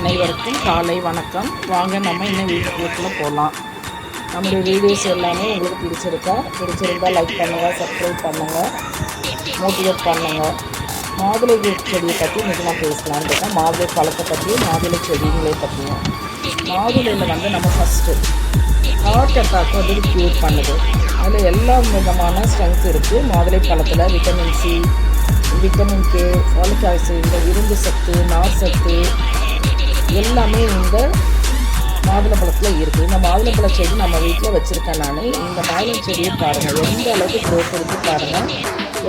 அனைவருக்கும் காலை வணக்கம். வாங்க நம்ம இன்னும் வீடியோக்குள்ளே போகலாம். நம்மளுடைய வீடியோஸ் எல்லாமே உங்களுக்கு பிடிச்சிருந்தால் லைக் பண்ணுங்கள், சப்ஸ்கிரைப் பண்ணுங்கள், மோட்டிவேட் பண்ணுங்கள். மாதுளை செடியை பற்றி இன்றைக்கி நான் பேசலான்னு இருக்கேன். மாதுளை பழத்தை பற்றியும் மாதுளை செடிகளை பற்றியும். மாதுளையில் நம்ம ஃபஸ்ட்டு ஹார்ட் அட்டாக் க்யூர் பண்ணுது. அதில் எல்லா விதமான ஸ்ட்ரென்த் இருக்குது. மாதுளை பழத்தில் vitamin C, vitamin K, folic acid, இந்த இரும்பு சத்து, நார் சத்து எல்லாமே இந்த மாதுளம்பழத்தில் இருக்குது. இந்த மாதுளம்பழ செடி நம்ம வீட்டில் வச்சுருக்கேன் நான். இந்த மாதுளை செடியை பாருங்கள், எந்த அளவுக்கு க்ரோத் இருக்குது பாருங்கள்.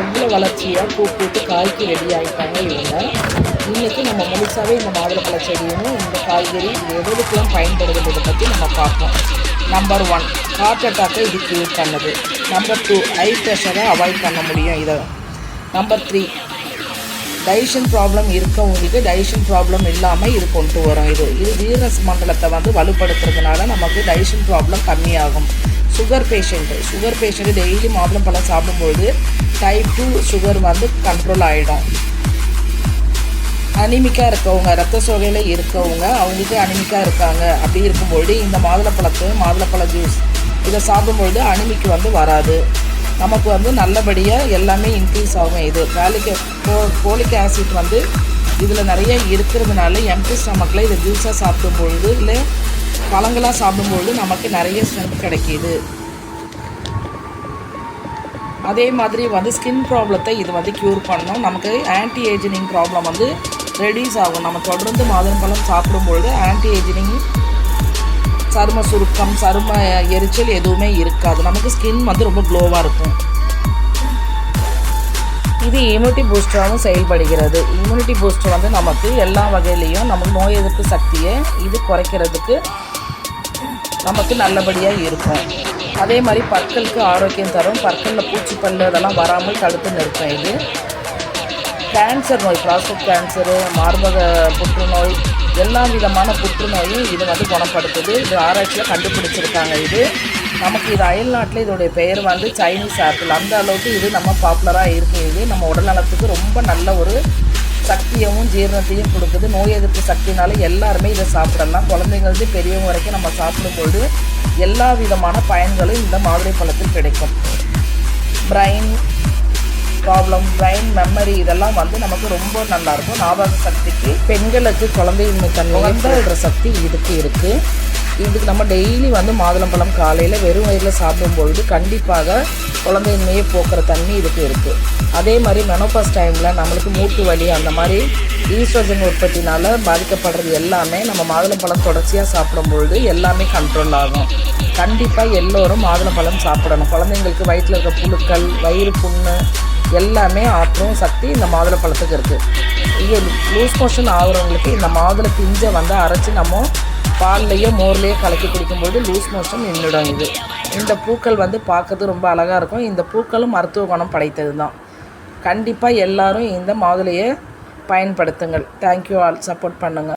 எவ்வளோ வளர்ச்சியாக பூ பூத்து காய்க்கு ரெடி ஆகிட்டாங்க இவங்க. இன்றைக்கி நம்ம முழுசாகவே இந்த மாதுளம்பழ செடியும் இந்த காய்கறி எதுக்கெல்லாம் பயன்படுகிறதை பற்றி நம்ம பார்ப்போம். நம்பர் 1, ஹார்ட் அட்டாக்கை இது க்யூர் பண்ணுது. நம்பர் 2, ஹை ப்ரெஷரை அவாய்ட் பண்ண முடியும் இதை. நம்பர் 3, டைஜஷன் ப்ராப்ளம் இருக்கவங்களுக்கு டைஜஷன் ப்ராப்ளம் இல்லாமல் இது கொண்டு வரும். இது வீனஸ் மண்டலத்தை வலுப்படுத்துறதுனால நமக்கு டைஜஷன் ப்ராப்ளம் கம்மியாகும். சுகர் பேஷண்ட்டு டெய்லி மாதுளம் பழம் சாப்பிடும்போது டைப் 2 சுகர் கண்ட்ரோல் ஆகிடும். அனிமிக்காக இருக்கவங்க, ரத்த சோகையில் இருக்கவங்க, அவங்களுக்கு அனிமிக்காக இருக்காங்க. அப்படி இருக்கும்பொழுது இந்த மாதுளப்பழ ஜூஸ் இதை சாப்பிடும்பொழுது அனிமிக்கு வராது. நமக்கு நல்லபடியாக எல்லாமே இன்க்ரீஸ் ஆகும். இது ஃபோலிக் ஆசிட் இதில் நிறைய இருக்கிறதுனால எம்டி ஸ்டமக்கில் இதை ஜூஸாக சாப்பிடும்பொழுது இல்லை பழங்களாக சாப்பிடும்பொழுது நமக்கு நிறைய ஸ்ட்ரென்த் கிடைக்கிது. அதே மாதிரி ஸ்கின் ப்ராப்ளத்தை இது க்யூர் பண்ணணும். நமக்கு ஆன்டி ஏஜினிங் ப்ராப்ளம் ரெடியூஸ் ஆகும். நம்ம தொடர்ந்து மாதுளம்பழம் சாப்பிடும்பொழுது ஆன்டி ஏஜினிங், சரும சுருக்கம், சரும எரிச்சல் எதுவுமே இருக்காது. நமக்கு ஸ்கின் ரொம்ப க்ளோவாக இருக்கும். இது இம்யூனிட்டி பூஸ்டராகவும் செயல்படுகிறது. இம்யூனிட்டி பூஸ்டர் நமக்கு எல்லா வகையிலையும் நமக்கு நோய் எதிர்ப்பு சக்தியை இது குறைக்கிறதுக்கு நமக்கு நல்லபடியாக இருக்கும். அதே மாதிரி பற்களுக்கு ஆரோக்கியம் தரும். பற்களில் பூச்சிப்பல் அதெல்லாம் வராமல் தடுத்து நிறுத்தும். இது கேன்சர் நோய், ப்ராஸ்டேட் கேன்சரு, மார்பக புற்றுநோய், எல்லா விதமான புற்றுநோயும் இது குணப்படுத்துது. இது ஆராய்ச்சியில் கண்டுபிடிச்சிருக்காங்க. இது நமக்கு இது அயல்நாட்டில் இதோடைய பெயர் சைனீஸ் ஆப்பிள். அந்த அளவுக்கு இது நம்ம பாப்புலராக இருக்குது. இது நம்ம உடல் நலத்துக்கு ரொம்ப நல்ல ஒரு சக்தியவும் ஜீரணத்தையும் கொடுக்குது. நோய் எதிர்ப்பு சக்தினால எல்லாருமே இதை சாப்பிடலாம். குழந்தைங்களுக்கு பெரியவங்க வரைக்கும் நம்ம சாப்பிடும்போது எல்லா விதமான பயன்களும் இந்த மாதுளை பழத்தில் கிடைக்கும். பிரைன் ப்ராப்ளம், பிரைன் மெமரி இதெல்லாம் நமக்கு ரொம்ப நல்லாயிருக்கும். ஞாபக சக்திக்கு, பெண்களுக்கு குழந்தையின்மை தன்மை சக்தி இதுக்கு இருக்குது. இதுக்கு நம்ம டெய்லி மாதுளம்பழம் காலையில் வெறும் வயிறில் சாப்பிடும்பொழுது கண்டிப்பாக குழந்தையின்மையை போக்குற தன்மை இதுக்கு இருக்குது. அதே மாதிரி மெனோபாஸ் டைமில் நம்மளுக்கு மூட்டு வலி அந்த மாதிரி ஈஸ்ட்ரோஜன் உற்பத்தினால் பாதிக்கப்படுறது எல்லாமே நம்ம மாதுளம்பழம் தொடர்ச்சியாக சாப்பிடும்பொழுது எல்லாமே கண்ட்ரோல் ஆகும். கண்டிப்பாக எல்லோரும் மாதுளம்பழம் சாப்பிடணும். குழந்தைங்களுக்கு வயிற்றில் இருக்க புழுக்கள், வயிறு புண்ணு எல்லாமே ஆற்றும் சக்தி இந்த மாதுளப்பழத்துக்கு இருக்குது. இது லூஸ் மோஷன் ஆகுறவங்களுக்கு இந்த மாதுளை பிஞ்சை அரைச்சி நம்ம பால்லையோ மோர்லேயோ கலக்கி குடிக்கும்போது லூஸ் மோஷன் நின்றுடும். இந்த பூக்கள் பார்க்கறது ரொம்ப அழகாக இருக்கும். இந்த பூக்களும் மருத்துவ குணம் படைத்தது தான். கண்டிப்பாக எல்லோரும் இந்த மாதுளையை பயன்படுத்துங்கள். தேங்க்யூ ஆல், சப்போர்ட் பண்ணுங்கள்.